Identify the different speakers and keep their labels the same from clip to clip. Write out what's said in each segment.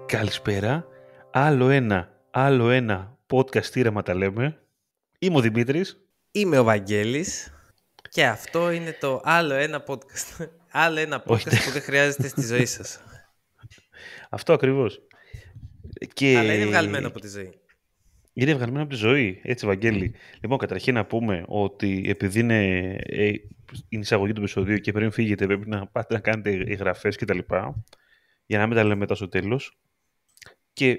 Speaker 1: Καλησπέρα. Άλλο ένα podcast τύραμα τα λέμε. Είμαι ο Δημήτρης.
Speaker 2: Είμαι ο Βαγγέλης. Και αυτό είναι το άλλο ένα podcast. Άλλο ένα podcast που δεν χρειάζεται στη ζωή σας.
Speaker 1: Αυτό ακριβώς.
Speaker 2: Αλλά είναι βγαλμένο από τη ζωή.
Speaker 1: Είναι βγαλμένο από τη ζωή, έτσι Βαγγέλη. Λοιπόν, καταρχήν να πούμε ότι επειδή είναι η εισαγωγή του επεισοδίου και πριν φύγετε πρέπει να πάτε να κάνετε εγγραφές κτλ. Για να μην τα λέμε μετά στο τέλος. Και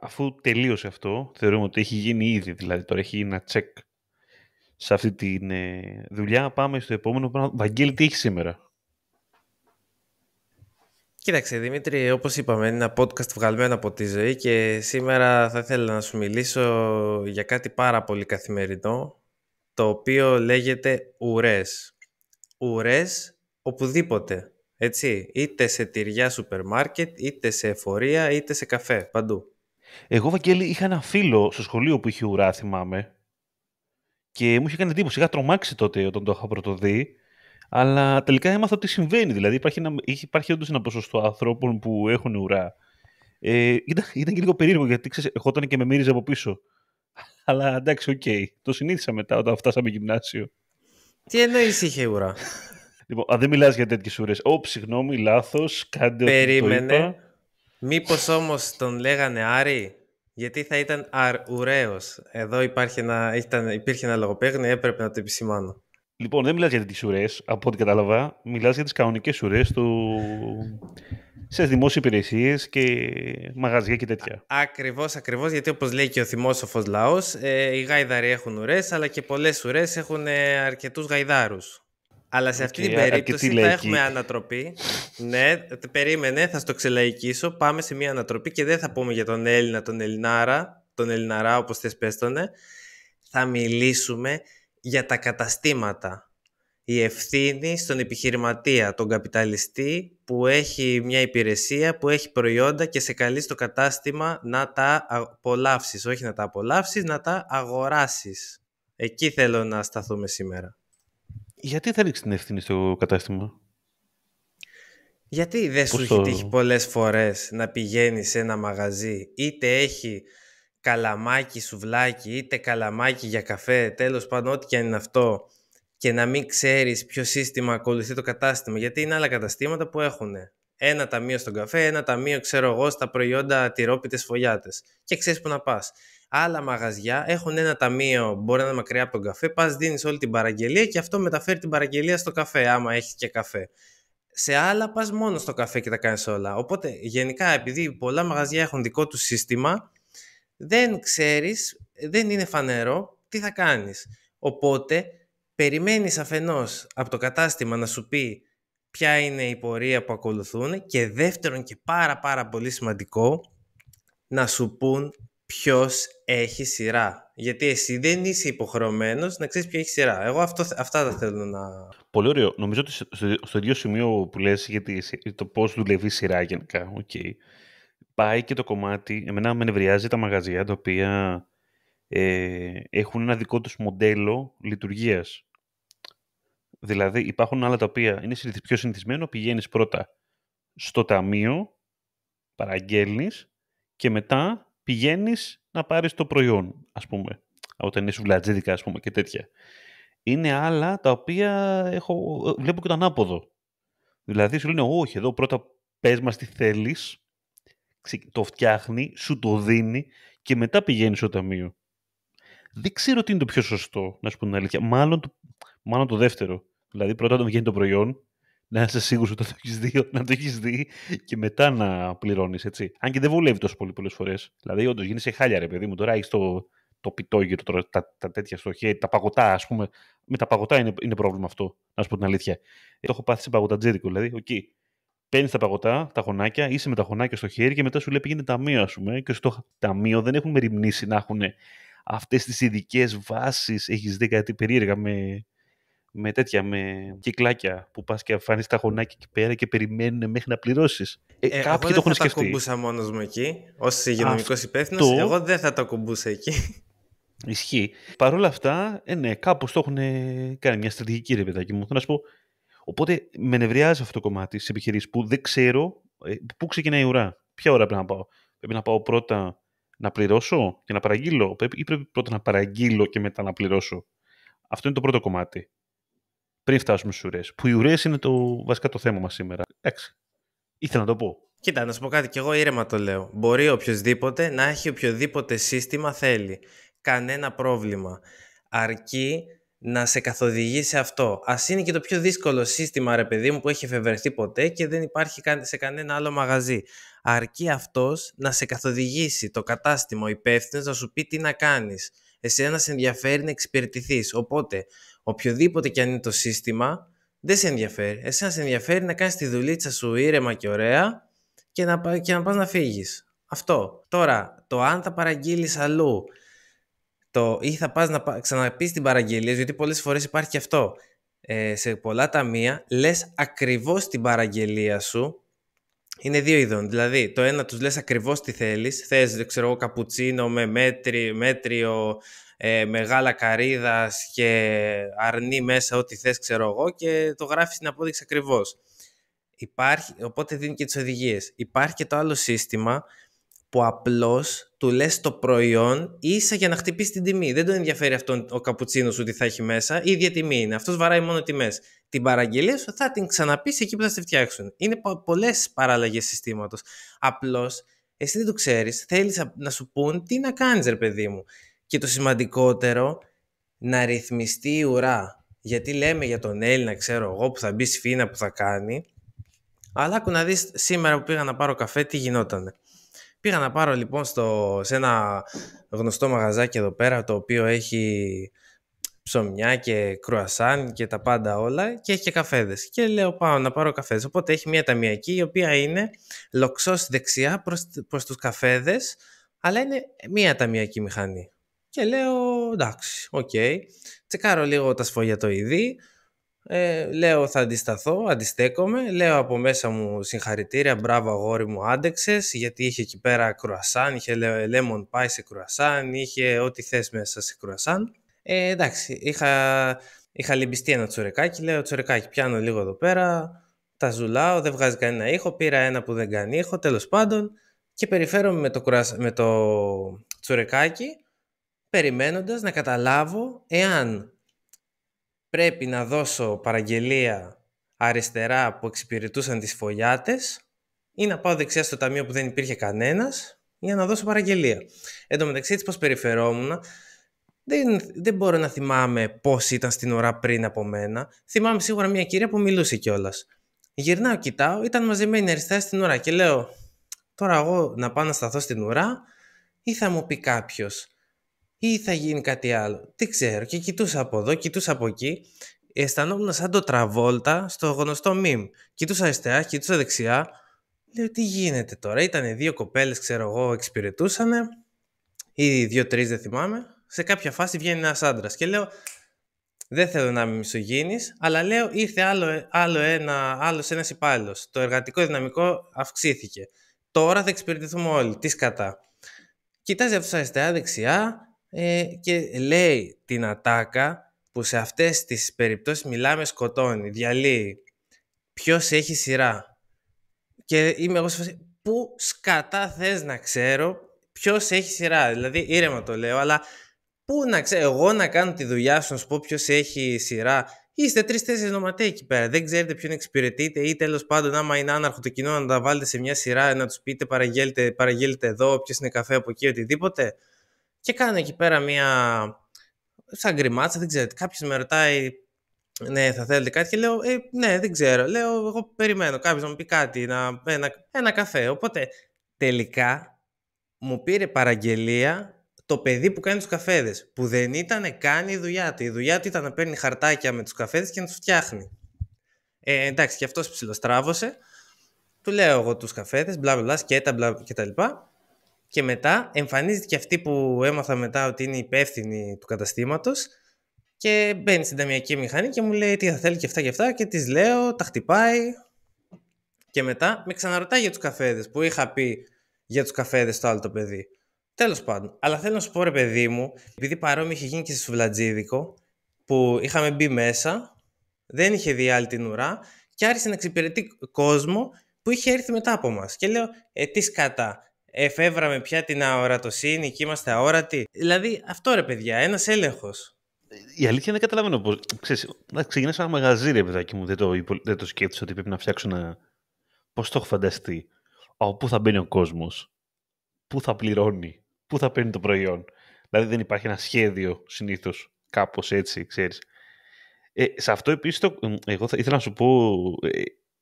Speaker 1: αφού τελείωσε αυτό, θεωρούμε ότι έχει γίνει ήδη, δηλαδή τώρα έχει γίνει ένα check σε αυτή τη δουλειά. Πάμε στο επόμενο πράγμα. Βαγγέλη, τι έχει σήμερα?
Speaker 2: Κοίταξε Δημήτρη, όπως είπαμε, είναι ένα podcast βγαλμένο από τη ζωή και σήμερα θα ήθελα να σου μιλήσω για κάτι πάρα πολύ καθημερινό, το οποίο λέγεται ουρές. Ουρές οπουδήποτε, έτσι, είτε σε τυριά σούπερ μάρκετ, είτε σε εφορία, είτε σε καφέ, παντού.
Speaker 1: Εγώ, Βαγγέλη, είχα ένα φίλο στο σχολείο που είχε ουρά, θυμάμαι, και μου είχε κάνει εντύπωση. Είχα τρομάξει τότε όταν το είχα πρωτοδεί. Αλλά τελικά έμαθα ότι συμβαίνει. Δηλαδή υπάρχει όντως ένα ποσοστό ανθρώπων που έχουν ουρά. Ήταν και λίγο περίεργο γιατί ξέρεις, ερχόταν και με μύριζε από πίσω. Αλλά εντάξει, οκ. Το συνήθισα μετά όταν φτάσαμε γυμνάσιο.
Speaker 2: Τι εννοείς είχε ουρά?
Speaker 1: Λοιπόν, δεν μιλάς για τέτοιες ουρές. Συγγνώμη, λάθος. Κάντε
Speaker 2: Περίμενε.
Speaker 1: το είπα.
Speaker 2: Μήπως όμως τον λέγανε Άρη? Γιατί θα ήταν ουραίος. Εδώ υπήρχε ένα λογοπαίγνιο, έπρεπε να το επισημάνω.
Speaker 1: Λοιπόν, δεν μιλάς για τέτοιες ουρές, από ό,τι κατάλαβα. Μιλάς για τις κανονικές ουρές σε δημόσιες υπηρεσίες και μαγαζιά και τέτοια.
Speaker 2: Ακριβώς, γιατί όπως λέει και ο θυμόσοφος λαός, οι γάιδαροι έχουν ουρές, αλλά και πολλές ουρές έχουν αρκετούς γαϊδάρους. Αλλά σε αυτή την περίπτωση θα έχουμε ανατροπή. Ναι, περίμενε, θα στο ξελαϊκίσω. Πάμε σε μια ανατροπή και δεν θα πούμε για τον Έλληνα, τον Ελληναρά, όπως θες πες τονε. Θα μιλήσουμε για τα καταστήματα. Η ευθύνη στον επιχειρηματία, τον καπιταλιστή που έχει μια υπηρεσία, που έχει προϊόντα και σε καλεί στο κατάστημα να τα απολαύσεις. Όχι να τα απολαύσεις, να τα αγοράσεις. Εκεί θέλω να σταθούμε σήμερα.
Speaker 1: Γιατί θα ρίξει την ευθύνη στο κατάστημα?
Speaker 2: Γιατί δεν σου έχει τύχει πολλές φορές να πηγαίνεις σε ένα μαγαζί, είτε έχει καλαμάκι σουβλάκι, είτε καλαμάκι για καφέ, τέλος πάντων ό,τι και αν είναι αυτό, και να μην ξέρεις ποιο σύστημα ακολουθεί το κατάστημα? Γιατί είναι άλλα καταστήματα που έχουν ένα ταμείο στον καφέ, ένα ταμείο ξέρω εγώ στα προϊόντα τυρόπιτες φωλιάτες και ξέρεις που να πας. Άλλα μαγαζιά έχουν ένα ταμείο, μπορεί να είναι μακριά από τον καφέ, πας δίνεις όλη την παραγγελία και αυτό μεταφέρει την παραγγελία στο καφέ, άμα έχει και καφέ. Σε άλλα πας μόνο στο καφέ και τα κάνεις όλα. Οπότε γενικά επειδή πολλά μαγαζιά έχουν δικό του σύστημα, δεν ξέρεις, δεν είναι φανερό τι θα κάνεις. Οπότε περιμένεις αφενός από το κατάστημα να σου πει ποια είναι η πορεία που ακολουθούν και δεύτερον και πάρα πολύ σημαντικό, να σου πούν ποιος έχει σειρά. Γιατί εσύ δεν είσαι υποχρεωμένος να ξέρεις ποιο έχει σειρά. Εγώ αυτά θα θέλω να...
Speaker 1: Πολύ ωραίο. Νομίζω ότι στο ίδιο σημείο που λες γιατί το πώς δουλεύει η σειρά γενικά, πάει και το κομμάτι, εμένα με νευριάζει τα μαγαζιά τα οποία έχουν ένα δικό τους μοντέλο λειτουργίας. Δηλαδή υπάρχουν άλλα τα οποία είναι πιο συνηθισμένο, πηγαίνεις πρώτα στο ταμείο, παραγγέλνεις και μετά πηγαίνεις να πάρεις το προϊόν, ας πούμε, όταν είναι σουβλατζίδικα, ας πούμε, και τέτοια. Είναι άλλα τα οποία βλέπω και το ανάποδο. Δηλαδή σου λένε όχι, εδώ πρώτα πες μας τι θέλεις, το φτιάχνει, σου το δίνει και μετά πηγαίνεις στο ταμείο. Δεν ξέρω τι είναι το πιο σωστό, να σου πω την αλήθεια. Μάλλον το δεύτερο. Δηλαδή πρώτα όταν βγαίνει το προϊόν, να είσαι σίγουρος ότι να το έχεις δει και μετά να πληρώνεις, έτσι. Αν και δεν βολεύει τόσο πολύ πολλές φορές. Δηλαδή όντως γίνεσαι χάλια ρε παιδί μου, τώρα έχεις το πιτόγυρο, τα τέτοια στο χέρι, τα παγωτά, ας πούμε. Με τα παγωτά είναι πρόβλημα αυτό, να σου πω την αλήθεια. Το έχω πάθει σε παγωτατζίδικο, δηλαδή, Παίρνεις τα παγωτά, τα χωνάκια, είσαι με τα χωνάκια στο χέρι και μετά σου λέει πήγαινε ταμείο, ας πούμε. Και στο ταμείο δεν έχουν μεριμνήσει να έχουν αυτές τις ειδικές βάσεις. Έχεις δει κάτι περίεργα με τέτοια, με κυκλάκια που πας και αφάνεις τα χωνάκια εκεί πέρα και περιμένουν μέχρι να πληρώσεις.
Speaker 2: Εγώ
Speaker 1: Κάποιοι το
Speaker 2: δεν
Speaker 1: έχουν
Speaker 2: θα τα
Speaker 1: σκεφτεί.
Speaker 2: ακουμπούσα μόνος μου εκεί, ως υγειονομικός υπεύθυνος.
Speaker 1: Αυτό
Speaker 2: Εγώ δεν θα τα ακουμπούσα εκεί.
Speaker 1: ισχύει. Παρ' όλα αυτά, ναι, κάπως το έχουν κάνει μια στρατηγική, ρε παιδάκι μου. Θέλω να σου πω. Οπότε με νευριάζει αυτό το κομμάτι στις επιχειρήσεις που δεν ξέρω πού ξεκινάει η ουρά. Ποια ώρα πρέπει να πάω. Πρέπει να πάω πρώτα να πληρώσω και να παραγγείλω, ή πρέπει πρώτα να παραγγείλω και μετά να πληρώσω. Αυτό είναι το πρώτο κομμάτι. Πριν φτάσουμε στις ουρές. Που οι ουρές είναι βασικά το θέμα μας σήμερα. Εντάξει. Ήθελα να το πω.
Speaker 2: Κοίτα, να σου πω κάτι, και εγώ ήρεμα το λέω. Μπορεί οποιοδήποτε να έχει οποιοδήποτε σύστημα θέλει. Κανένα πρόβλημα. Αρκεί να σε καθοδηγεί σε αυτό. Ας είναι και το πιο δύσκολο σύστημα, ρε παιδί μου, που έχει εφευρεθεί ποτέ και δεν υπάρχει σε κανένα άλλο μαγαζί. Αρκεί αυτός να σε καθοδηγήσει το κατάστημα, ο υπεύθυνος, να σου πει τι να κάνεις. Εσένα σε ενδιαφέρει να εξυπηρετηθείς. Οπότε, οποιοδήποτε και αν είναι το σύστημα, δεν σε ενδιαφέρει. Εσένα σε ενδιαφέρει να κάνεις τη δουλίτσα σου ήρεμα και ωραία και να πας να φύγεις. Αυτό. Τώρα, το αν θα παραγγείλεις αλλού ή θα πας να ξαναπείς την παραγγελία, γιατί πολλές φορές υπάρχει και αυτό. Σε πολλά ταμεία λες ακριβώς την παραγγελία σου. Είναι δύο ειδών. Δηλαδή, το ένα τους λες ακριβώς τι θέλεις. Θες, δεν ξέρω εγώ, καπουτσίνο με μέτριο, μεγάλα καρύδας και αρνί μέσα, ό,τι θες, ξέρω εγώ, και το γράφεις στην απόδειξη ακριβώς. Οπότε δίνει και τις οδηγίες. Υπάρχει και το άλλο σύστημα που απλώς του λες το προϊόν ίσα για να χτυπήσει την τιμή. Δεν τον ενδιαφέρει αυτόν ο καπουτσίνος ότι θα έχει μέσα, η ίδια τιμή είναι. Αυτός βαράει μόνο τιμές. Την παραγγελία σου θα την ξαναπείς εκεί που θα στη φτιάξουν. Είναι πολλές παραλλαγές συστήματος. Απλώς εσύ δεν το ξέρεις, θέλεις να σου πούν τι να κάνεις, ρε παιδί μου. Και το σημαντικότερο, να ρυθμιστεί η ουρά. Γιατί λέμε για τον Έλληνα, ξέρω εγώ, που θα μπει σφίνα, που θα κάνει. Αλλά άκου να δεις σήμερα που πήγα να πάρω καφέ τι γινότανε. Πήγα να πάρω λοιπόν σε ένα γνωστό μαγαζάκι εδώ πέρα, το οποίο έχει ψωμιά και κρουασάν και τα πάντα όλα, και έχει και καφέδες. Και λέω πάω να πάρω καφέδες. Οπότε έχει μια ταμιακή η οποία είναι λοξός δεξιά προς τους καφέδες, αλλά είναι μια ταμιακή μηχανή. Και λέω εντάξει, οκ. Τσεκάρω λίγο τα σφογιατοειδή. Λέω θα αντισταθώ, αντιστέκομαι. Λέω από μέσα μου συγχαρητήρια, μπράβο αγόρι μου, άντεξες, γιατί είχε εκεί πέρα κρουασάν, είχε lemon pie σε κρουασάν, είχε ό,τι θες μέσα σε κρουασάν. Εντάξει, είχα λυμπιστεί ένα τσουρεκάκι. Λέω τσουρεκάκι, πιάνω λίγο εδώ πέρα, τα ζουλάω, δεν βγάζει κανένα ήχο. Πήρα ένα που δεν κάνει ήχο, τέλος πάντων, και περιφέρομαι με το τσουρεκάκι, περιμένοντας να καταλάβω εάν πρέπει να δώσω παραγγελία αριστερά που εξυπηρετούσαν τις φωλιάτες ή να πάω δεξιά στο ταμείο που δεν υπήρχε κανένας για να δώσω παραγγελία. Εν τω μεταξύ, έτσι πως περιφερόμουν, δεν μπορώ να θυμάμαι πώς ήταν στην ουρά πριν από μένα. Θυμάμαι σίγουρα μια κυρία που μιλούσε κιόλας. Γυρνάω, κοιτάω, ήταν μαζεμένη αριστερά στην ουρά και λέω τώρα εγώ να πάω να σταθώ στην ουρά ή θα μου πει κάποιος ή θα γίνει κάτι άλλο. Δεν ξέρω. Και κοιτούσα από εδώ, κοιτούσα από εκεί. Αισθανόμουν σαν το Τραβόλτα στο γνωστό meme. Κοιτούσα αριστερά, κοιτούσα δεξιά. Λέω τι γίνεται τώρα. Ήτανε δύο κοπέλες, ξέρω εγώ, εξυπηρετούσανε. Ή δύο-τρεις, δεν θυμάμαι. Σε κάποια φάση βγαίνει ένας άντρας. Και λέω δεν θέλω να είμαι μισογίνης, αλλά λέω ήρθε άλλος ένας υπάλληλος. Το εργατικό δυναμικό αυξήθηκε. Τώρα θα εξυπηρετηθούμε όλοι. Τι σκατά. Κοιτάζει αυτός αριστερά, δεξιά. Και λέει την ατάκα που σε αυτές τις περιπτώσεις μιλάμε, σκοτώνει, διαλύει. Ποιος έχει σειρά. Και είμαι εγώ σε φάση, πού σκατά θες να ξέρω ποιος έχει σειρά. Δηλαδή ήρεμα το λέω, αλλά πού να ξέρω εγώ να κάνω τη δουλειά σου να σου πω ποιος έχει σειρά. Είστε 3-4 νοματέοι εκεί πέρα. Δεν ξέρετε ποιον εξυπηρετείτε ή τέλος πάντων, άμα είναι άναρχο το κοινό, να τα βάλετε σε μια σειρά, να τους πείτε παραγγέλτε εδώ, ποιος είναι καφέ από εκεί, οτιδήποτε. Και κάνω εκεί πέρα μια σαν γκριμάτσα, δεν ξέρω, κάποιος με ρωτάει ναι θα θέλετε κάτι και λέω ναι δεν ξέρω, λέω εγώ περιμένω κάποιος να μου πει κάτι, ένα καφέ. Οπότε τελικά μου πήρε παραγγελία το παιδί που κάνει τους καφέδες, που δεν ήταν καν η δουλειά του. Η δουλειά του ήταν να παίρνει χαρτάκια με τους καφέδες και να τους φτιάχνει. Εντάξει, και αυτός ψιλοστράβωσε. Του λέω εγώ τους καφέδες, μπλα μπλα, σκέτα, μπλα κτλ. Και μετά εμφανίζεται και αυτή που έμαθα μετά ότι είναι υπεύθυνη του καταστήματος και μπαίνει στην ταμιακή μηχανή και μου λέει τι θα θέλει και αυτά και της λέω, τα χτυπάει και μετά με ξαναρωτάει για τους καφέδες που είχα πει για τους καφέδες στο άλλο το παιδί. Τέλος πάντων, αλλά θέλω να σου πω ρε παιδί μου, επειδή παρόμοιο είχε γίνει και στο Σουβλατζίδικο που είχαμε μπει μέσα, δεν είχε δει άλλη την ουρά και άρχισε να εξυπηρετεί κόσμο που είχε έρθει μετά από μας. Και λέω, τι σκατά, εφεύραμε πια την αορατοσύνη και είμαστε αόρατοι. Δηλαδή, αυτό ρε παιδιά, ένας έλεγχος.
Speaker 1: Η αλήθεια δεν καταλαβαίνω πώς. Ξέρεις, να ξεκινήσω ένα μαγαζί, ρε παιδάκι μου. Δεν το σκέφτεσαι ότι πρέπει να φτιάξω ένα. Πώς το έχω φανταστεί. Από πού θα μπαίνει ο κόσμος, πού θα πληρώνει, πού θα παίρνει το προϊόν. Δηλαδή δεν υπάρχει ένα σχέδιο συνήθως, κάπως έτσι, ξέρεις. Σε αυτό επίσης, εγώ θα ήθελα να σου πω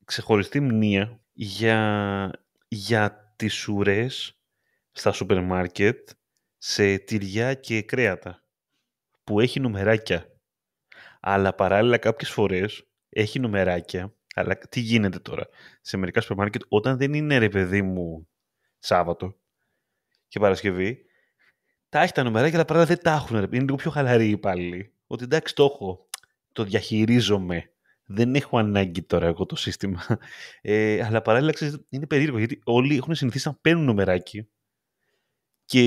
Speaker 1: ξεχωριστή μνήα για τις ουρές στα σούπερ μάρκετ σε τυριά και κρέατα που έχει νομεράκια. Αλλά παράλληλα κάποιες φορές έχει νομεράκια. Αλλά τι γίνεται τώρα σε μερικά σούπερ μάρκετ όταν δεν είναι ρε παιδί μου Σάββατο και Παρασκευή, τα έχει τα νομεράκια αλλά παράλληλα δεν τα έχουν. Είναι λίγο πιο χαλαροί οι υπάλληλοι. Ότι εντάξει το έχω, το διαχειρίζομαι. Δεν έχω ανάγκη τώρα εγώ το σύστημα. Αλλά παράλληλα ξέρεις, είναι περίεργο γιατί όλοι έχουν συνηθίσει να παίρνουν νομεράκι και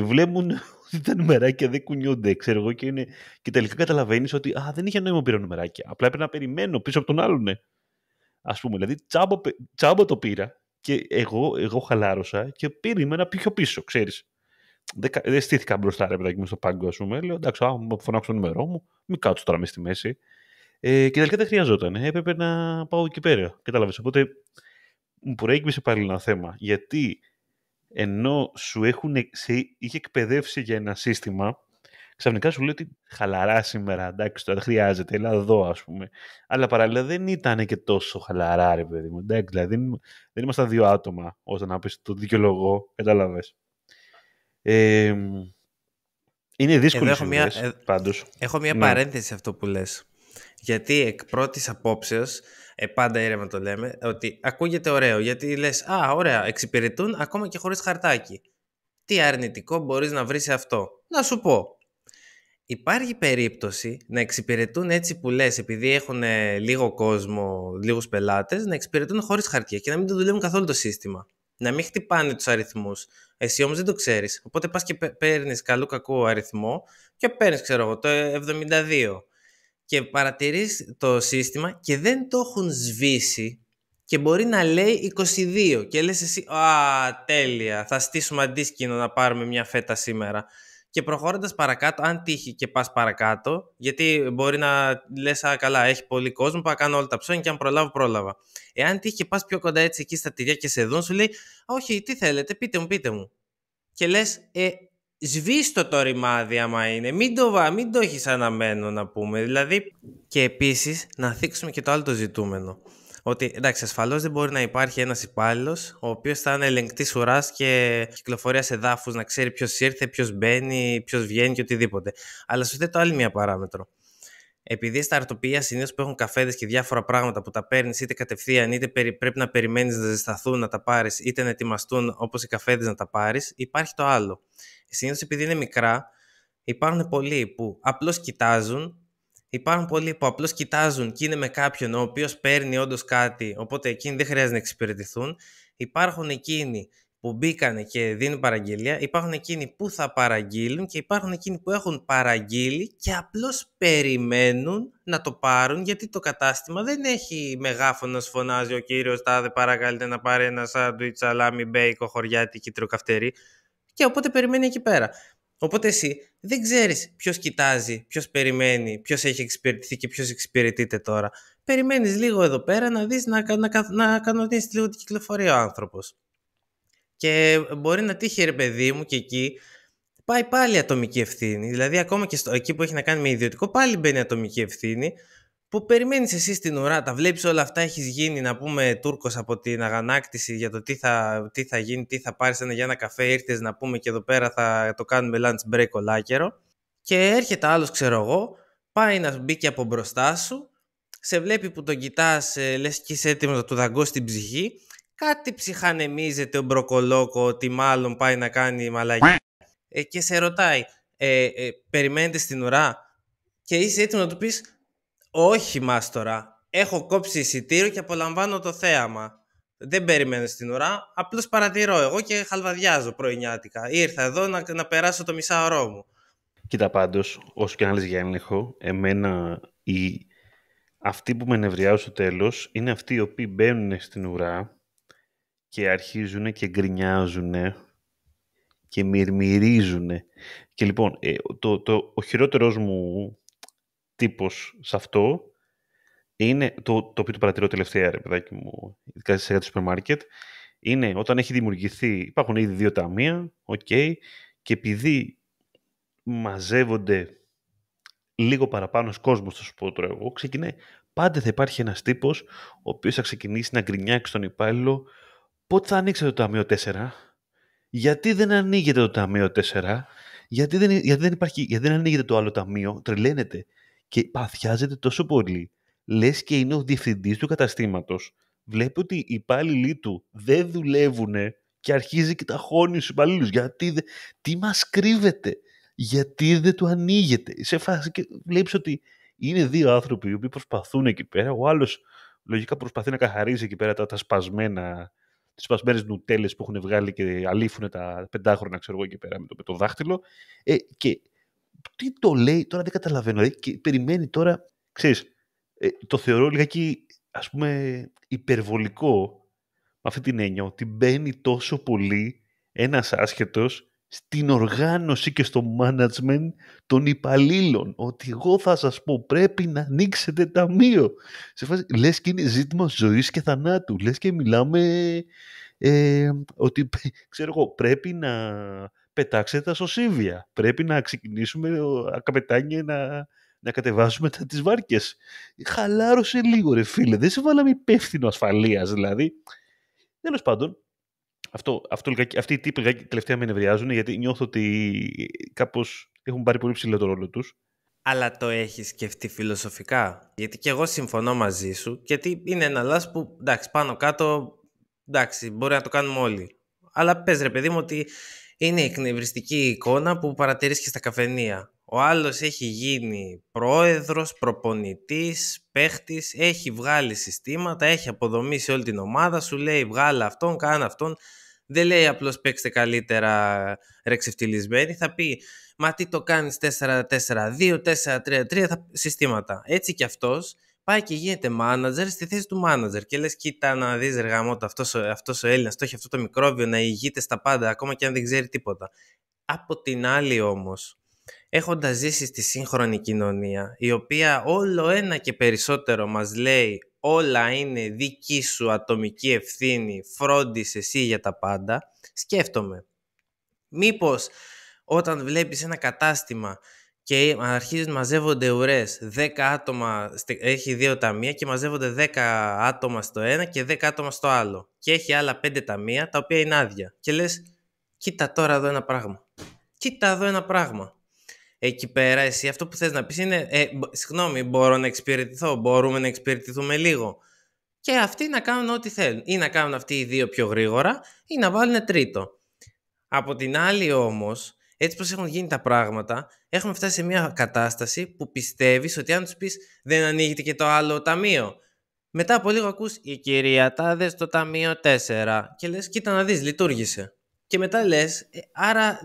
Speaker 1: βλέπουν ότι τα νομεράκια δεν κουνιούνται, ξέρω εγώ, και τελικά καταλαβαίνεις ότι δεν είχε νόημα πήρα νομεράκια. Απλά έπρεπε να περιμένω πίσω από τον άλλον. Ας πούμε, δηλαδή τσάμπο το πήρα και εγώ χαλάρωσα και περίμενα πιο πίσω, ξέρεις. Δεν στήθηκα μπροστά ρε παιδάκι μου στο πάγκο, ας πούμε. Λέω εντάξει, μου φωνάξω το νούμερό μου, μην κάτσω τώρα μες στη μέση. Και τελικά δεν χρειαζόταν. Έπρεπε να πάω εκεί πέρα. Κατάλαβες. Οπότε μου προέκυψε πάλι ένα θέμα. Γιατί ενώ είχε εκπαιδεύσει για ένα σύστημα, ξαφνικά σου λέει ότι χαλαρά σήμερα, εντάξει, τώρα δεν χρειάζεται, έλα εδώ, ας πούμε. Αλλά παράλληλα δεν ήταν και τόσο χαλαρά, ρε παιδί μου. Εντάξει, δηλαδή δεν ήμασταν δύο άτομα, ώστε να πεις το δικαιολογώ, κατάλαβες. Είναι δύσκολες ουρές, πάντως.
Speaker 2: Έχω μια παρένθεση σε αυτό που λες. Γιατί εκ πρώτης απόψεως, πάντα ήρεμα το λέμε, ότι ακούγεται ωραίο. Γιατί λες, ωραία, εξυπηρετούν ακόμα και χωρίς χαρτάκι. Τι αρνητικό μπορείς να βρεις σε αυτό? Να σου πω. Υπάρχει περίπτωση να εξυπηρετούν έτσι που λες, επειδή έχουν λίγο κόσμο, λίγους πελάτες, να εξυπηρετούν χωρίς χαρτιά και να μην το δουλεύουν καθόλου το σύστημα. Να μην χτυπάνε τους αριθμούς. Εσύ όμως δεν το ξέρεις. Οπότε πας και παίρνεις καλού κακού αριθμό και παίρνεις, ξέρω εγώ, το 72. Και παρατηρείς το σύστημα και δεν το έχουν σβήσει και μπορεί να λέει 22. Και λες εσύ, τέλεια, θα στήσουμε αντίσκηνο να πάρουμε μια φέτα σήμερα. Και προχωρώντας παρακάτω, αν τύχει και πας παρακάτω, γιατί μπορεί να λες, καλά, έχει πολύ κόσμο, πάω να κάνω όλα τα ψώνια και αν πρόλαβα. Εάν τύχει και πας πιο κοντά έτσι εκεί στα τυριά και σε δουν, σου λέει, όχι, τι θέλετε, πείτε μου. Και λες, σβήστο το ρημάδι άμα είναι, μην το έχεις αναμένο να πούμε. Δηλαδή, και επίσης να θίξουμε και το άλλο το ζητούμενο. Ότι εντάξει, ασφαλώς δεν μπορεί να υπάρχει ένας υπάλληλος ο οποίος θα είναι ελεγκτής ουράς και κυκλοφορίας εδάφους, να ξέρει ποιος ήρθε, ποιος μπαίνει, ποιος βγαίνει και οτιδήποτε. Αλλά σου θέτω άλλη μία παράμετρο. Επειδή στα αρτοπία συνήθως που έχουν καφέδες και διάφορα πράγματα που τα παίρνεις είτε κατευθείαν, είτε πρέπει να περιμένεις να ζεσταθούν να τα πάρεις, είτε να ετοιμαστούν όπως οι καφέδες να τα πάρεις, υπάρχει το άλλο. Συνήθως επειδή είναι μικρά, υπάρχουν πολλοί που απλώς κοιτάζουν. Υπάρχουν πολλοί που απλώς κοιτάζουν και είναι με κάποιον ο οποίος παίρνει όντως κάτι, οπότε εκείνοι δεν χρειάζεται να εξυπηρετηθούν. Υπάρχουν εκείνοι που μπήκανε και δίνουν παραγγελία, υπάρχουν εκείνοι που θα παραγγείλουν και υπάρχουν εκείνοι που έχουν παραγγείλει και απλώς περιμένουν να το πάρουν γιατί το κατάστημα δεν έχει μεγάφωνος φωνάζει ο κύριος τάδε παρακαλείται να πάρει ένα σάντουιτς, σαλάμι, μπέικο, χωριάτικη, τροκαυτερή και οπότε περιμένει εκεί πέρα. Οπότε εσύ δεν ξέρεις ποιος κοιτάζει, ποιος περιμένει, ποιος έχει εξυπηρετηθεί και ποιος εξυπηρετείται τώρα. Περιμένεις λίγο εδώ πέρα να δεις να κανονίσεις λίγο την κυκλοφορία ο άνθρωπος. Και μπορεί να τύχει ρε παιδί μου και εκεί πάει πάλι ατομική ευθύνη. Δηλαδή ακόμα και εκεί που έχει να κάνει με ιδιωτικό πάλι μπαίνει ατομική ευθύνη. Που περιμένεις εσύ στην ουρά, τα βλέπεις όλα αυτά, έχεις γίνει να πούμε Τούρκος από την αγανάκτηση για το τι θα γίνει, τι θα πάρεις για ένα καφέ, ήρθες να πούμε και εδώ πέρα θα το κάνουμε lunch break ολάκερο και έρχεται άλλος ξέρω εγώ, πάει να μπει και από μπροστά σου, σε βλέπει που τον κοιτάς, λες και είσαι έτοιμος να του δαγκώσει την ψυχή κάτι ψυχανεμίζεται ο Μπροκολόκο ότι μάλλον πάει να κάνει μαλακή και σε ρωτάει, περιμένετε στην ουρά, και είσαι έτοιμο να του πεις, όχι μάστορα, έχω κόψει εισιτήριο και απολαμβάνω το θέαμα. Δεν περιμένω στην ουρά, απλώς παρατηρώ εγώ και χαλβαδιάζω πρωινιάτικα. Ήρθα εδώ να περάσω το μισάωρό μου.
Speaker 1: Κοίτα, πάντως, όσο και αν λες για έλεγχο, εμένα αυτοί που με νευριάζουν στο τέλος είναι αυτοί οι οποίοι μπαίνουν στην ουρά και αρχίζουν και γκρινιάζουν και μυρμυρίζουν. Και λοιπόν, ο χειρότερος μου τύπος σε αυτό είναι το οποίο το παρατηρώ τελευταία, ρε παιδάκι μου, ειδικά σε κάτι σούπερ μάρκετ, είναι όταν έχει δημιουργηθεί, υπάρχουν ήδη 2 ταμεία, και επειδή μαζεύονται λίγο παραπάνω κόσμος, θα σου πω τώρα εγώ, ξεκινάει. Πάντα θα υπάρχει ένας τύπος ο οποίος θα ξεκινήσει να γκρινιάξει τον υπάλληλο. Πότε θα ανοίξετε το ταμείο 4? Γιατί δεν ανοίγεται το ταμείο 4? Γιατί δεν ανοίγεται το άλλο ταμείο? Τρελαίνεται. Και παθιάζεται τόσο πολύ. Λες και είναι ο διευθυντής του καταστήματος. Βλέπει ότι οι υπάλληλοι του δεν δουλεύουν και αρχίζει και ταχώνει στους υπαλλήλους. Τι μας κρύβεται? Γιατί δεν το ανοίγεται? Σε φάση και βλέπεις ότι είναι 2 άνθρωποι οι οποίοι προσπαθούν εκεί πέρα. Ο άλλος λογικά προσπαθεί να καθαρίζει εκεί πέρα τα σπασμένα, τις σπασμένες νουτέλες που έχουν βγάλει και αλήφουν τα 5χρονα, ξέρω εγώ, εκεί πέρα με το δάχτυλο. Και τι το λέει τώρα, δεν καταλαβαίνω. Και περιμένει τώρα, ξέρεις, το θεωρώ λιγάκι, ας πούμε, υπερβολικό, με αυτή την έννοια, ότι μπαίνει τόσο πολύ ένας άσχετος στην οργάνωση και στο management των υπαλλήλων. Ότι εγώ θα σας πω, πρέπει να ανοίξετε ταμείο. Σε φάση, λες και είναι ζήτημα ζωής και θανάτου. Λες και μιλάμε ότι, ξέρω εγώ, πρέπει να πετάξετε τα σωσίβια. Πρέπει να ξεκινήσουμε καπετάνια να κατεβάσουμε τις βάρκες. Χαλάρωσε λίγο, ρε φίλε. Δεν σε βάλαμε υπεύθυνο ασφαλείας, δηλαδή. Τέλος πάντων, αυτοί οι τύποι τελευταία με νευριάζουν, γιατί νιώθω ότι κάπως έχουν πάρει πολύ ψηλό το ρόλο τους.
Speaker 2: Αλλά το έχεις σκεφτεί φιλοσοφικά? Γιατί και εγώ συμφωνώ μαζί σου, γιατί είναι ένα λάθος που, εντάξει, πάνω κάτω, εντάξει, μπορεί να το κάνουμε όλοι. Αλλά πες, ρε παιδί μου, ότι είναι η εκνευριστική εικόνα που παρατηρείς και στα καφενεία. Ο άλλος έχει γίνει πρόεδρος, προπονητής, παίχτης, έχει βγάλει συστήματα, έχει αποδομήσει όλη την ομάδα, σου λέει βγάλε αυτόν, κάνε αυτόν. Δεν λέει απλώς παίξτε καλύτερα, ρε ξεφτυλισμένοι, θα πει μα τι το κάνεις 4-4-2, 4-3-3 συστήματα. Έτσι κι αυτός πάει και γίνεται manager στη θέση του manager και λες κοίτα να δεις ρε γαμώτα, αυτός ο Έλληνας το έχει αυτό το μικρόβιο να ηγείται στα πάντα ακόμα και αν δεν ξέρει τίποτα. Από την άλλη όμως, έχοντας ζήσει στη σύγχρονη κοινωνία, η οποία όλο ένα και περισσότερο μας λέει όλα είναι δική σου ατομική ευθύνη, φρόντισε εσύ για τα πάντα, σκέφτομαι, μήπως όταν βλέπεις ένα κατάστημα και αρχίζουν μαζεύονται ουρές, 10 άτομα, έχει 2 ταμεία και μαζεύονται 10 άτομα στο ένα και 10 άτομα στο άλλο και έχει άλλα 5 ταμεία τα οποία είναι άδεια και λες κοίτα τώρα εδώ ένα πράγμα, κοίτα εδώ ένα πράγμα. Εκεί πέρα εσύ αυτό που θες να πεις είναι συγγνώμη, μπορώ να εξυπηρετηθώ, μπορούμε να εξυπηρετηθούμε λίγο. Και αυτοί να κάνουν ό,τι θέλουν. Ή να κάνουν αυτοί οι 2 πιο γρήγορα ή να βάλουν τρίτο. Από την άλλη όμως, έτσι πως έχουν γίνει τα πράγματα, έχουμε φτάσει σε μια κατάσταση που πιστεύεις ότι αν τους πεις δεν ανοίγεται και το άλλο ταμείο. Μετά από λίγο ακούς η κυρία Τάδε στο ταμείο 4 και λες κοίτα να δεις, λειτουργήσε. Και μετά λες, άρα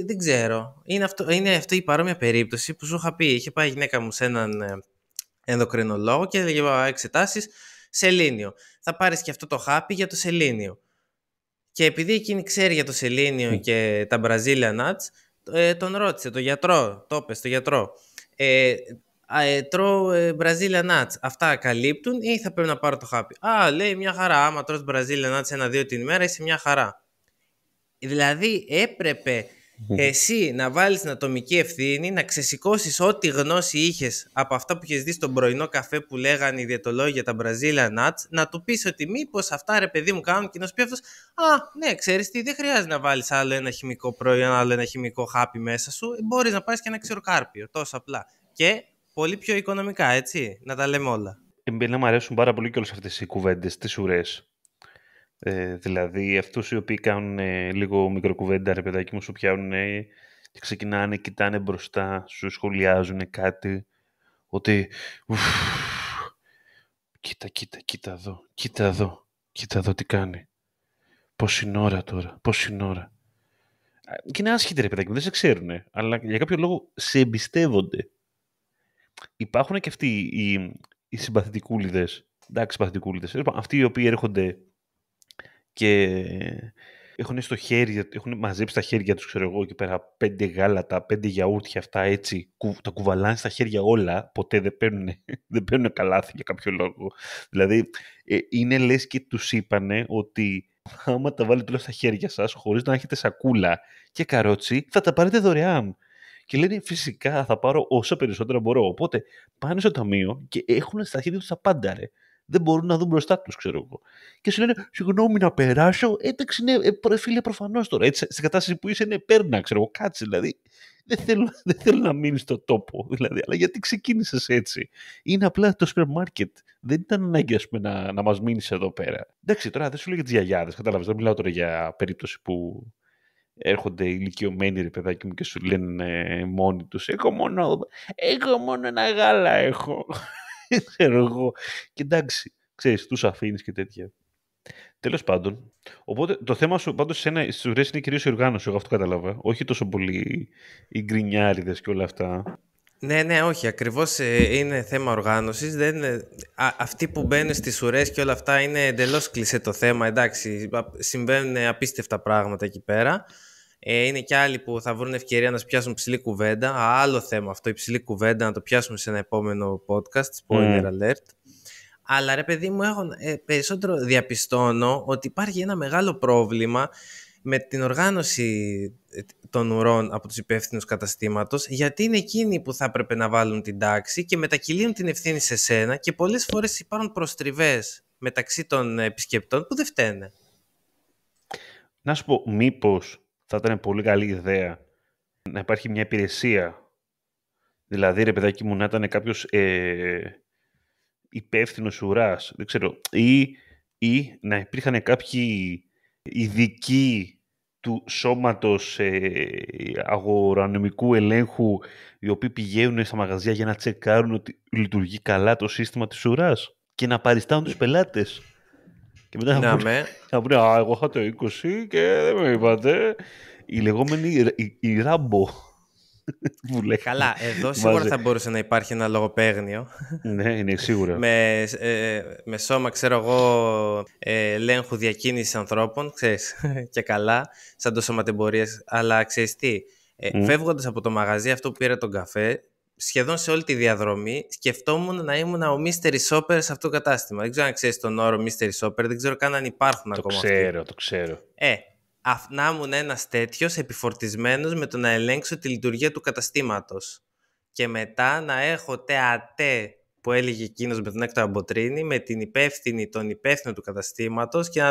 Speaker 2: δεν ξέρω. Είναι αυτή η παρόμοια περίπτωση που σου είχα πει. Είχε πάει η γυναίκα μου σε έναν ενδοκρινολόγο και έλεγε εξετάσεις σελήνιο. Θα πάρεις και αυτό το χάπι για το σελήνιο. Και επειδή εκείνη ξέρει για το σελήνιο και τα Brazilian nuts, τον ρώτησε το γιατρό, το είπε στο γιατρό. Τρώω Brazilian nuts, αυτά καλύπτουν ή θα πρέπει να πάρω το χάπι? Λέει μια χαρά, άμα τρως Brazilian nuts 1-2 την ημέρα είσαι μια χαρά. Δηλαδή έπρεπε εσύ να βάλεις την ατομική ευθύνη, να ξεσηκώσεις ό,τι γνώση είχες από αυτά που είχες δει στον πρωινό καφέ που λέγανε οι διαιτολόγοι για τα Brazilian nuts, να του πεις ότι μήπως αυτά ρε παιδί μου κάνουν και να σου πει αυτός ναι, ξέρεις τι, δεν χρειάζεται να βάλεις άλλο ένα χημικό προϊόν, άλλο ένα χημικό χάπι μέσα σου, μπορείς να πάρεις και ένα ξηροκάρπιο, τόσο απλά. Και πολύ πιο οικονομικά, έτσι, να τα λέμε όλα.
Speaker 1: Εμένα μου αρέσουν πάρα πολύ και όλες αυτές οι κουβέντες, τις ουρές. Δηλαδή αυτούς οι οποίοι κάνουν λίγο μικροκουβέντα, ρε παιδάκι μου, σου πιάνουν και ξεκινάνε, κοιτάνε μπροστά, σου σχολιάζουν κάτι, ότι «Ουφ, κοίτα εδώ, κοίτα εδώ, κοίτα εδώ τι κάνει. Πόση ώρα τώρα, πόση ώρα». Και είναι άσχετοι, ρε παιδάκι μου, δεν σε ξέρουν, αλλά για κάποιο λόγο σε εμπιστεύονται. Υπάρχουν και αυτοί οι συμπαθητικούλιδες, εντάξει, συμπαθητικούλιδες, αυτοί οι οποίοι έρχονται και έχουν μαζέψει στα χέρια τους, ξέρω εγώ, εκεί πέρα 5 γάλατα, 5 γιαούρτια, αυτά έτσι, τα κουβαλάνε στα χέρια όλα, ποτέ δεν παίρνουν, δεν παίρνουν καλάθι για κάποιο λόγο. Δηλαδή, είναι λες και τους είπανε ότι άμα τα βάλετε όλα στα χέρια σας, χωρίς να έχετε σακούλα και καρότσι, θα τα πάρετε δωρεάν. Και λένε φυσικά θα πάρω όσα περισσότερα μπορώ. Οπότε πάνε στο ταμείο και έχουν στα χέρια τους τα πάντα, ρε. Δεν μπορούν να δουν μπροστά τους, ξέρω εγώ. Και σου λένε, συγγνώμη να περάσω. Εντάξει, ναι, φίλε, προφανώς τώρα. Έτσι, στην κατάσταση που είσαι, ναι, παίρνα, ξέρω εγώ, κάτσε. Δηλαδή, δεν θέλω να μείνει στο τόπο. Δηλαδή, αλλά γιατί ξεκίνησες έτσι? Είναι απλά το σούπερ μάρκετ. Δεν ήταν ανάγκη, ας πούμε, να μας μείνεις εδώ πέρα. Εντάξει, τώρα δεν σου λέω για τις γιαγιάδες, κατάλαβες. Δεν μιλάω τώρα για περίπτωση που έρχονται ηλικιωμένοι, ρε παιδάκι μου, και σου λένε μόνοι τους, εγώ μόνο ένα γάλα έχω. Ξέρω εγώ. Και εντάξει, ξέρεις, τους αφήνεις και τέτοια. Τέλος πάντων. Οπότε το θέμα σου πάντως στις ουρές είναι κυρίως η οργάνωση, εγώ αυτό κατάλαβα. Όχι τόσο πολύ οι γκρινιάριδες και όλα αυτά.
Speaker 2: Ναι, ναι, όχι. Ακριβώς είναι θέμα οργάνωσης. Δεν είναι... αυτοί που μπαίνουν στις ουρές και όλα αυτά είναι εντελώς κλεισέ το θέμα. Εντάξει, συμβαίνουν απίστευτα πράγματα εκεί πέρα. Είναι και άλλοι που θα βρουν ευκαιρία να σου πιάσουν ψηλή κουβέντα. Άλλο θέμα αυτό, η ψηλή κουβέντα, να το πιάσουμε σε ένα επόμενο podcast. Spoiler alert. Αλλά ρε παιδί μου, περισσότερο διαπιστώνω ότι υπάρχει ένα μεγάλο πρόβλημα με την οργάνωση των ουρών από τους υπεύθυνους καταστήματος, γιατί είναι εκείνοι που θα έπρεπε να βάλουν την τάξη και μετακυλίουν την ευθύνη σε σένα, και πολλές φορές υπάρχουν προστριβές μεταξύ των επισκεπτών που δεν φταίνε.
Speaker 1: Να σου πω, μήπως θα ήταν πολύ καλή ιδέα να υπάρχει μια υπηρεσία, δηλαδή, ρε παιδάκι μου, να ήταν κάποιος υπεύθυνος ουράς, δεν ξέρω, ή να υπήρχαν κάποιοι ειδικοί του σώματος αγορανομικού ελέγχου, οι οποίοι πηγαίνουν στα μαγαζιά για να τσεκάρουν ότι λειτουργεί καλά το σύστημα της ουράς και να παριστάνουν τους πελάτες. Και μετά θα πούνε «Α, εγώ είχα το 20 και δεν με είπατε». Η λεγόμενη η Ράμπο.
Speaker 2: Καλά, εδώ σίγουρα θα μπορούσε να υπάρχει ένα λογοπαίγνιο.
Speaker 1: Ναι, είναι σίγουρα.
Speaker 2: με σώμα, ξέρω εγώ, ελέγχου διακίνησης ανθρώπων, ξέρεις, και καλά, σαν το σωματεμπορίες. Αλλά ξέρεις τι, φεύγοντας από το μαγαζί αυτό που πήρα τον καφέ, σχεδόν σε όλη τη διαδρομή σκεφτόμουν να ήμουν ο mystery shopper σε αυτό το κατάστημα. Δεν ξέρω αν ξέρεις τον όρο mystery shopper, δεν ξέρω καν αν υπάρχουν ακόμα αυτοί.
Speaker 1: Το ξέρω.
Speaker 2: Να ήμουν ένας τέτοιος επιφορτισμένος με το να ελέγξω τη λειτουργία του καταστήματος. Και μετά να έχω τεατέ, που έλεγε εκείνος με τον Έκτορα Μποτρίνη, με την τον υπεύθυνο του καταστήματος, και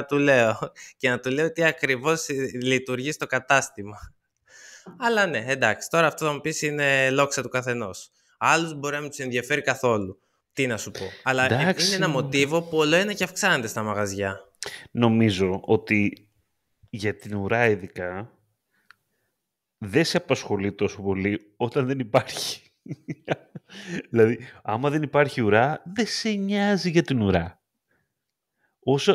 Speaker 2: να του λέω τι ακριβώς λειτουργεί στο κατάστημα. Αλλά ναι, εντάξει, τώρα αυτό θα μου πεις είναι λόξα του καθενός. Άλλους μπορεί να μην τους ενδιαφέρει καθόλου. Τι να σου πω. Αλλά εντάξει, είναι ένα μοτίβο που όλο ένα και αυξάνεται στα μαγαζιά.
Speaker 1: Νομίζω ότι για την ουρά ειδικά δεν σε απασχολεί τόσο πολύ όταν δεν υπάρχει. Δηλαδή, άμα δεν υπάρχει ουρά, δεν σε νοιάζει για την ουρά.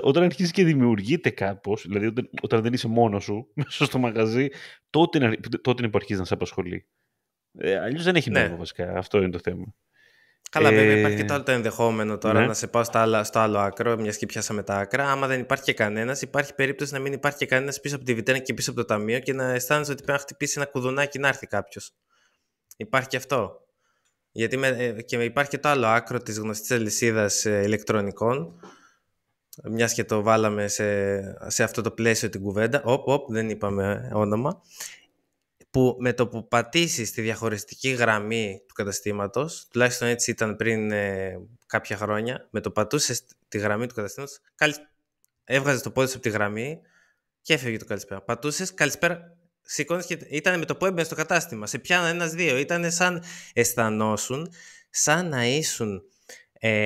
Speaker 1: Όταν αρχίζει και δημιουργείται κάπως, δηλαδή όταν δεν είσαι μόνος σου μέσα στο μαγαζί, τότε είναι που αρχίζει να σε απασχολεί. Αλλιώς δεν έχει νόημα, βασικά. Αυτό είναι το θέμα.
Speaker 2: Καλά, βέβαια υπάρχει και το άλλο το ενδεχόμενο τώρα, να σε πάω στο άλλο άκρο, μιας και πιάσαμε τα άκρα. Άμα δεν υπάρχει και κανένας, υπάρχει περίπτωση να μην υπάρχει και κανένας πίσω από τη βιτρίνα και πίσω από το ταμείο και να αισθάνεσαι ότι πρέπει να χτυπήσει ένα κουδουνάκι να έρθει κάποιος. Υπάρχει και αυτό. Γιατί και υπάρχει και το άλλο άκρο της γνωστής αλυσίδας ηλεκτρονικών. Μιας και το βάλαμε σε αυτό το πλαίσιο την κουβέντα. Δεν είπαμε όνομα. Που με το που πατήσεις τη διαχωριστική γραμμή του καταστήματος, τουλάχιστον έτσι ήταν πριν κάποια χρόνια, με το πατούσες τη γραμμή του καταστήματος, έβγαζες το πόδι σου από τη γραμμή και έφευγε το καλησπέρα. Πατούσες καλησπέρα, σηκώνεις και ήταν με το που έμπαινε στο κατάστημα. Σε πιάνα ένας-δύο. Ήταν σαν αισθανόσουν, σαν να ήσουν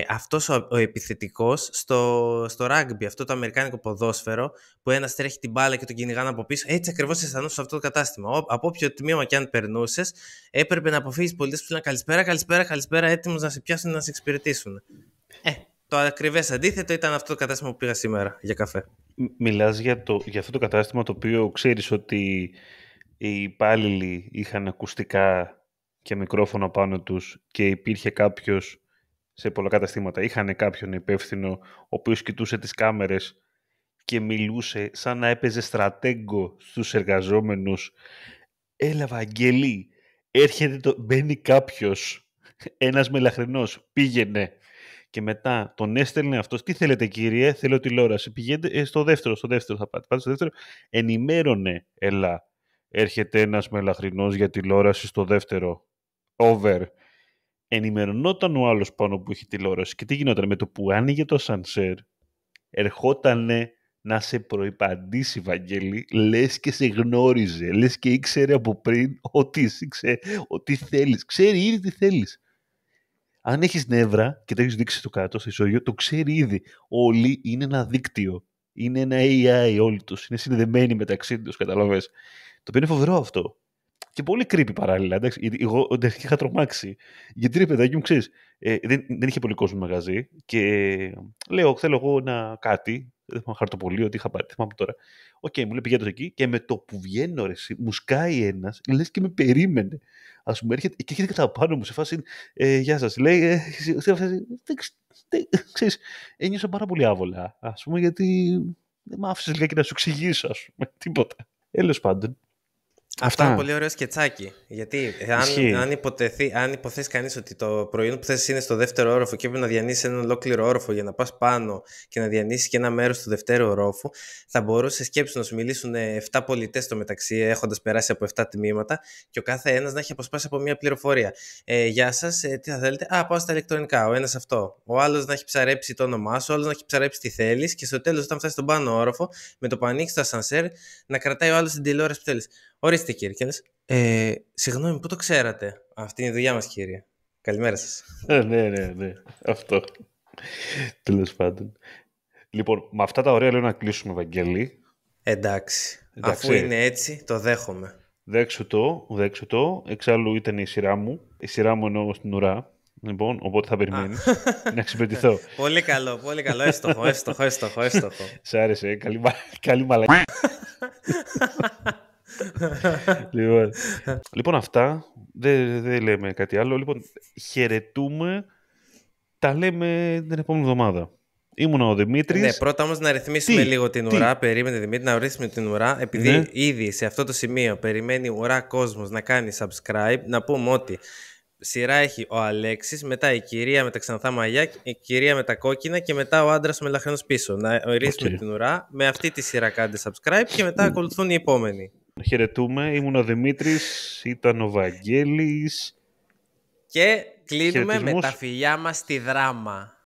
Speaker 2: Αυτός ο επιθετικός στο rugby, αυτό το αμερικάνικο ποδόσφαιρο, που ένας τρέχει την μπάλα και τον κυνηγάνε από πίσω, έτσι ακριβώς αισθανόσαι σε αυτό το κατάστημα. Από όποιο τμήμα και αν περνούσες, έπρεπε να αποφύγεις πολίτες που λένε καλησπέρα, καλησπέρα, καλησπέρα, έτοιμος να σε πιάσουν να σε εξυπηρετήσουν. Το ακριβές αντίθετο ήταν αυτό το κατάστημα που πήγα σήμερα για καφέ.
Speaker 1: Μιλάς για αυτό το κατάστημα το οποίο ξέρεις ότι οι υπάλληλοι είχαν ακουστικά και μικρόφωνο πάνω τους και υπήρχε κάποιος σε πολλά καταστήματα. Είχαν κάποιον υπεύθυνο ο οποίος κοιτούσε τις κάμερες και μιλούσε σαν να έπαιζε στρατέγκο στους εργαζόμενους. Έλα Βαγγέλη, μπαίνει κάποιος, ένας μελαχρινός, πήγαινε. Και μετά τον έστελνε αυτός. Τι θέλετε κύριε, θέλω τηλεόραση. Πηγαίνετε στο δεύτερο θα πάτε. Πάτε στο δεύτερο. Ενημέρωνε, έλα. Έρχεται ένας μελαχρινός για τηλεόραση στο δεύτερο. Over. Ενημερωνόταν ο άλλος πάνω που είχε τηλεόραση. Και τι γινόταν με το που άνοιγε το σανσέρ. Ερχότανε να σε προϋπαντήσει, Βαγγέλη, λες και σε γνώριζε, λες και ήξερε από πριν ότι θέλεις. Ξέρει ήδη τι θέλεις. Αν έχεις νεύρα και το έχεις δείξει στο κάτω, στο ισόγειο, το ξέρει ήδη. Όλοι είναι ένα δίκτυο. Είναι ένα AI όλοι τους. Είναι συνδεδεμένοι μεταξύ τους, καταλαβες. Το οποίο είναι φοβερό αυτό. Και πολύ creepy παράλληλα. Εντάξει. Γιατί εγώ είχα τρομάξει. Γιατί ρε παιδάκι μου, ξέρεις, δεν είχε πολύ κόσμο μαγαζί και λέω, θέλω εγώ κάτι. Δεν θυμάμαι χαρτοπολείο, ότι είχα πάρει. Θυμάμαι τώρα. Οκ, μου λέει πηγαίνω εκεί και με το που βγαίνω, ρε, μου σκάει ένας, λες και με περίμενε. Ας πούμε, έρχεται και έρχεται κατά πάνω μου σε φάση. Γεια σας. Λέει, ξέρεις, ένιωσα πάρα πολύ άβολα. Ας πούμε, γιατί δεν μ' άφησες λιγάκι να σου εξηγήσω, ας πούμε, τίποτα. Τέλος πάντων.
Speaker 2: Αυτό είναι πολύ ωραίο σκετσάκι. Γιατί αν υποθέσει κανείς ότι το προϊόν που θες είναι στο δεύτερο όροφο και έπρεπε να διανύσεις έναν ολόκληρο όροφο για να πας πάνω και να διανύσεις και ένα μέρος του δευτέρου ορόφου, θα μπορούσε σκέψου να σου μιλήσουν 7 πολιτές στο μεταξύ, έχοντας περάσει από 7 τμήματα, και ο κάθε ένας να έχει αποσπάσει από μια πληροφορία. Γεια σας, τι θα θέλετε? Πάω στα ηλεκτρονικά. Ο ένας αυτό. Ο άλλος να έχει ψαρέψει το όνομά σου, ο άλλος να έχει ψαρέψει τι θέλεις, και στο τέλος, όταν φτάσει στον πάνω όροφο, με το που ανοίξει το ασανσέρ, να κρατάει ο άλλος την τηλεόραση που θέλεις. Ορίστε κύριε. Και λες, συγγνώμη, πού το ξέρατε? Αυτή είναι η δουλειά μας, κύριε. Καλημέρα σας.
Speaker 1: Ναι. Αυτό. Τέλος πάντων. Λοιπόν, με αυτά τα ωραία λέω να κλείσουμε, Βαγγέλη.
Speaker 2: Εντάξει. Αφού είναι έτσι, το δέχομαι.
Speaker 1: Δέξου το. Εξάλλου ήταν η σειρά μου. Η σειρά μου εννοώ στην ουρά. Λοιπόν, οπότε θα περιμένει να εξυπηρετηθώ.
Speaker 2: Πολύ καλό. Εύστοχο.
Speaker 1: Σ' άρεσε, καλή μαλακή. Λοιπόν, αυτά. Δεν λέμε κάτι άλλο. Λοιπόν, χαιρετούμε. Τα λέμε την επόμενη εβδομάδα. Ήμουν ο Δημήτρης.
Speaker 2: Ναι, πρώτα όμως να ρυθμίσουμε λίγο την ουρά. Περίμενε, Δημήτρη, να ρυθμίσουμε την ουρά. Επειδή ήδη σε αυτό το σημείο περιμένει ουρά κόσμος να κάνει subscribe, να πούμε ότι σειρά έχει ο Αλέξης, μετά η κυρία με τα ξανθά μαλλιά, η κυρία με τα κόκκινα και μετά ο άντρας ο μελαχρινός πίσω. Να ρυθμίσουμε την ουρά. Με αυτή τη σειρά κάντε subscribe και μετά ακολουθούν οι επόμενοι.
Speaker 1: Χαιρετούμε. Ήμουν ο Δημήτρης, ήταν ο Βαγγέλης.
Speaker 2: Και κλείνουμε με τα φιλιά μας στη Δράμα.